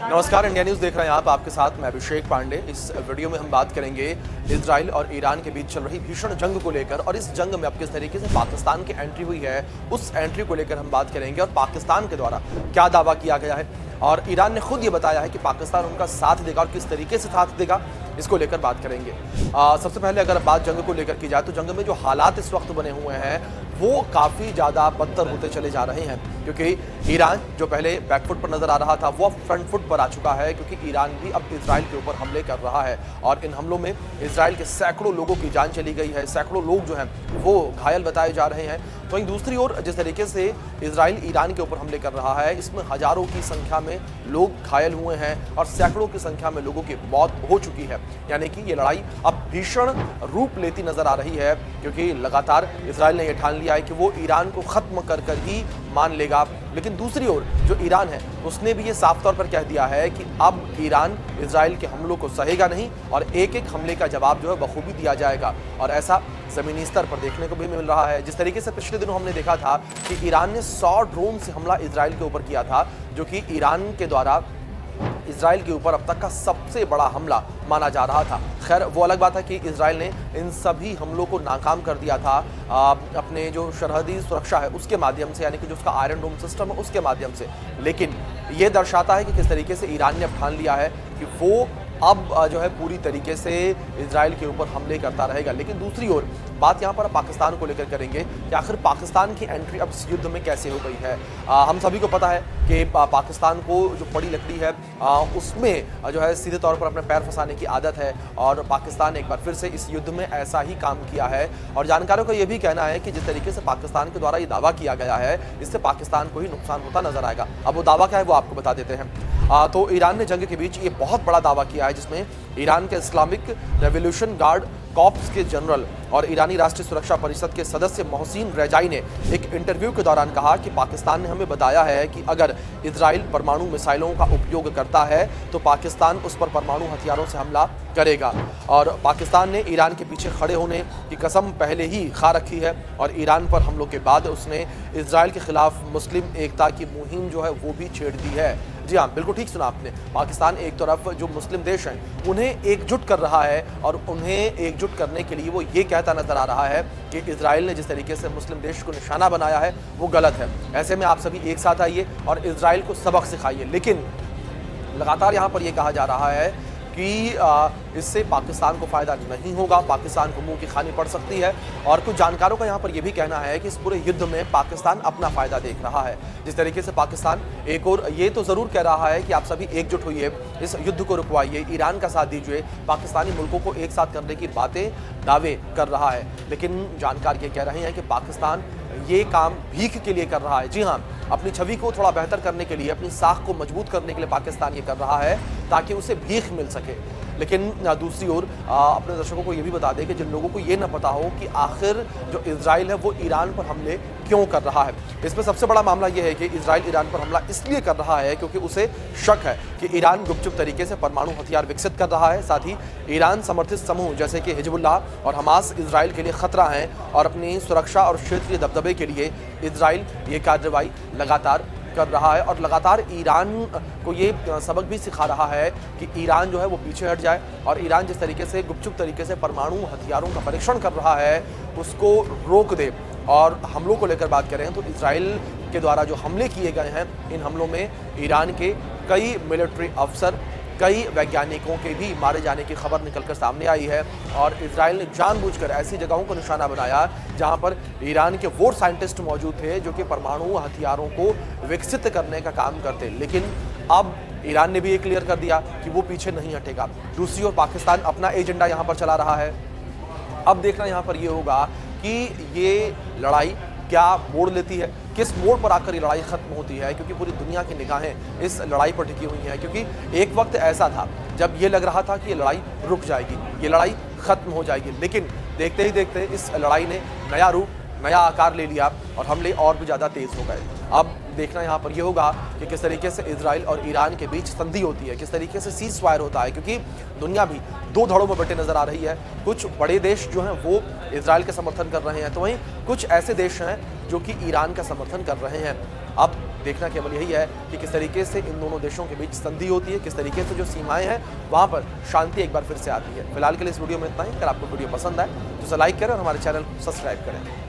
नमस्कार, India news देख रहे हैं आप। आपके साथ मैं अभिषेक पांडे। इस वीडियो में हम बात करेंगे इजराइल और ईरान के बीच चल रही भीषण जंग को लेकर, और इस जंग में अब किस तरीके से पाकिस्तान की एंट्री हुई है उस एंट्री को लेकर हम बात करेंगे, और पाकिस्तान के द्वारा क्या दावा किया गया है। और ईरान ने खुद ये बताया है कि पाकिस्तान उनका साथ देगा, और किस तरीके से साथ देगा इसको लेकर बात करेंगे। सबसे पहले अगर बात जंग को लेकर की जाए तो जंग में जो हालात इस वक्त बने हुए हैं वो काफ़ी ज़्यादा बदतर होते चले जा रहे हैं, क्योंकि ईरान जो पहले बैकफुट पर नज़र आ रहा था वो अब फ्रंट फुट पर आ चुका है, क्योंकि ईरान भी अब इजराइल के ऊपर हमले कर रहा है। और इन हमलों में इजराइल के सैकड़ों लोगों की जान चली गई है, सैकड़ों लोग जो हैं वो घायल बताए जा रहे हैं। तो वहीं दूसरी ओर जिस तरीके से इजराइल ईरान के ऊपर हमले कर रहा है, इसमें हज़ारों की संख्या में लोग घायल हुए हैं और सैकड़ों की संख्या में लोगों की मौत हो चुकी है। यानी कि ये लड़ाई अब भीषण रूप लेती नजर आ रही है, क्योंकि लगातार इजराइल ने यह ठान लिया है कि वो ईरान को ख़त्म कर कर ही मान लेगा। लेकिन दूसरी ओर जो ईरान है उसने भी ये साफ तौर पर कह दिया है कि अब ईरान इजराइल के हमलों को सहेगा नहीं, और एक एक हमले का जवाब जो है बखूबी दिया जाएगा। और ऐसा ज़मीनी स्तर पर देखने को भी मिल रहा है। जिस तरीके से पिछले दिनों हमने देखा था कि ईरान ने 100 ड्रोन से हमला इजराइल के ऊपर किया था, जो कि ईरान के द्वारा इजराइल के ऊपर अब तक का सबसे बड़ा हमला माना जा रहा था। खैर, वो अलग बात है कि इजराइल ने इन सभी हमलों को नाकाम कर दिया था अपने जो सरहदी सुरक्षा है उसके माध्यम से, यानी कि जो उसका आयरन डोम सिस्टम है उसके माध्यम से। लेकिन ये दर्शाता है कि किस तरीके से ईरान ने अब ठान लिया है कि वो अब जो है पूरी तरीके से इजराइल के ऊपर हमले करता रहेगा। लेकिन दूसरी ओर बात यहाँ पर पाकिस्तान को लेकर करेंगे कि आखिर पाकिस्तान की एंट्री अब इस युद्ध में कैसे हो गई है। हम सभी को पता है कि पाकिस्तान को जो पड़ी लकड़ी है उसमें जो है सीधे तौर पर अपने पैर फंसाने की आदत है, और पाकिस्तान ने एक बार फिर से इस युद्ध में ऐसा ही काम किया है। और जानकारों का ये भी कहना है कि जिस तरीके से पाकिस्तान के द्वारा ये दावा किया गया है इससे पाकिस्तान को ही नुकसान होता नजर आएगा। अब वो दावा क्या है वो आपको बता देते हैं। तो ईरान ने जंग के बीच ये बहुत बड़ा दावा किया है, जिसमें ईरान के इस्लामिक रेवोल्यूशन गार्ड कॉप्स के जनरल और ईरानी राष्ट्रीय सुरक्षा परिषद के सदस्य मोहसिन रेजाई ने एक इंटरव्यू के दौरान कहा कि पाकिस्तान ने हमें बताया है कि अगर इजराइल परमाणु मिसाइलों का उपयोग करता है तो पाकिस्तान उस पर परमाणु हथियारों से हमला करेगा। और पाकिस्तान ने ईरान के पीछे खड़े होने की कसम पहले ही खा रखी है, और ईरान पर हमलों के बाद उसने इजराइल के खिलाफ मुस्लिम एकता की मुहिम जो है वो भी छेड़ दी है। जी हाँ, बिल्कुल ठीक सुना आपने। पाकिस्तान एक तरफ जो मुस्लिम देश हैं उन्हें एकजुट कर रहा है, और उन्हें एकजुट करने के लिए वो ये कहता नजर आ रहा है कि इजराइल ने जिस तरीके से मुस्लिम देश को निशाना बनाया है वो गलत है। ऐसे में आप सभी एक साथ आइए और इजराइल को सबक सिखाइए। लेकिन लगातार यहाँ पर यह कहा जा रहा है कि इससे पाकिस्तान को फ़ायदा नहीं होगा, पाकिस्तान को मुंह की खानी पड़ सकती है। और कुछ जानकारों का यहाँ पर यह भी कहना है कि इस पूरे युद्ध में पाकिस्तान अपना फ़ायदा देख रहा है। जिस तरीके से पाकिस्तान एक और ये तो ज़रूर कह रहा है कि आप सभी एकजुट होइए, इस युद्ध को रुकवाइए, ईरान का साथ दीजिए, पाकिस्तानी मुल्कों को एक साथ करने की बातें दावे कर रहा है। लेकिन जानकार ये कह रहे हैं कि पाकिस्तान ये काम भीख के लिए कर रहा है। जी हाँ, अपनी छवि को थोड़ा बेहतर करने के लिए, अपनी साख को मजबूत करने के लिए पाकिस्तान ये कर रहा है ताकि उसे भीख मिल सके। लेकिन दूसरी ओर अपने दर्शकों को ये भी बता दें कि जिन लोगों को ये न पता हो कि आखिर जो इजराइल है वो ईरान पर हमले क्यों कर रहा है, इसमें सबसे बड़ा मामला ये है कि इजराइल ईरान पर हमला इसलिए कर रहा है क्योंकि उसे शक है कि ईरान गुपचुप तरीके से परमाणु हथियार विकसित कर रहा है। साथ ही ईरान समर्थित समूह जैसे कि हिजबुल्लाह और हमास इजराइल के लिए खतरा हैं, और अपनी सुरक्षा और क्षेत्रीय दबदबे के लिए इजराइल ये कार्रवाई लगातार कर रहा है, और लगातार ईरान को ये सबक भी सिखा रहा है कि ईरान जो है वो पीछे हट जाए, और ईरान जिस तरीके से गुपचुप तरीके से परमाणु हथियारों का परीक्षण कर रहा है उसको रोक दे। और हमलों को लेकर बात करें तो इजराइल के द्वारा जो हमले किए गए हैं, इन हमलों में ईरान के कई मिलिट्री अफसर, कई वैज्ञानिकों के भी मारे जाने की खबर निकलकर सामने आई है। और इजराइल ने जानबूझकर ऐसी जगहों को निशाना बनाया जहां पर ईरान के वो साइंटिस्ट मौजूद थे जो कि परमाणु हथियारों को विकसित करने का काम करते। लेकिन अब ईरान ने भी ये क्लियर कर दिया कि वो पीछे नहीं हटेगा। दूसरी ओर पाकिस्तान अपना एजेंडा यहाँ पर चला रहा है। अब देखना यहाँ पर ये होगा कि ये लड़ाई क्या मोड़ लेती है, किस मोड़ पर आकर ये लड़ाई खत्म होती है, क्योंकि पूरी दुनिया की निगाहें इस लड़ाई पर टिकी हुई हैं। क्योंकि एक वक्त ऐसा था जब ये लग रहा था कि ये लड़ाई रुक जाएगी, ये लड़ाई खत्म हो जाएगी, लेकिन देखते ही देखते इस लड़ाई ने नया रूप, नया आकार ले लिया और हमले और भी ज़्यादा तेज़ हो गए। अब देखना यहाँ पर ये होगा कि किस तरीके से इजराइल और ईरान के बीच संधि होती है, किस तरीके से सीज फायर होता है, क्योंकि दुनिया भी दो धड़ों में बटे नजर आ रही है। कुछ बड़े देश जो हैं वो इजराइल का समर्थन कर रहे हैं, तो वहीं कुछ ऐसे देश हैं जो कि ईरान का समर्थन कर रहे हैं। अब देखना केवल यही है कि किस तरीके से इन दोनों देशों के बीच संधि होती है, किस तरीके से जो सीमाएं हैं वहाँ पर शांति एक बार फिर से आती है। फिलहाल के लिए इस वीडियो में इतना ही। अगर आपको वीडियो पसंद आए तो इसे लाइक करें और हमारे चैनल को सब्सक्राइब करें।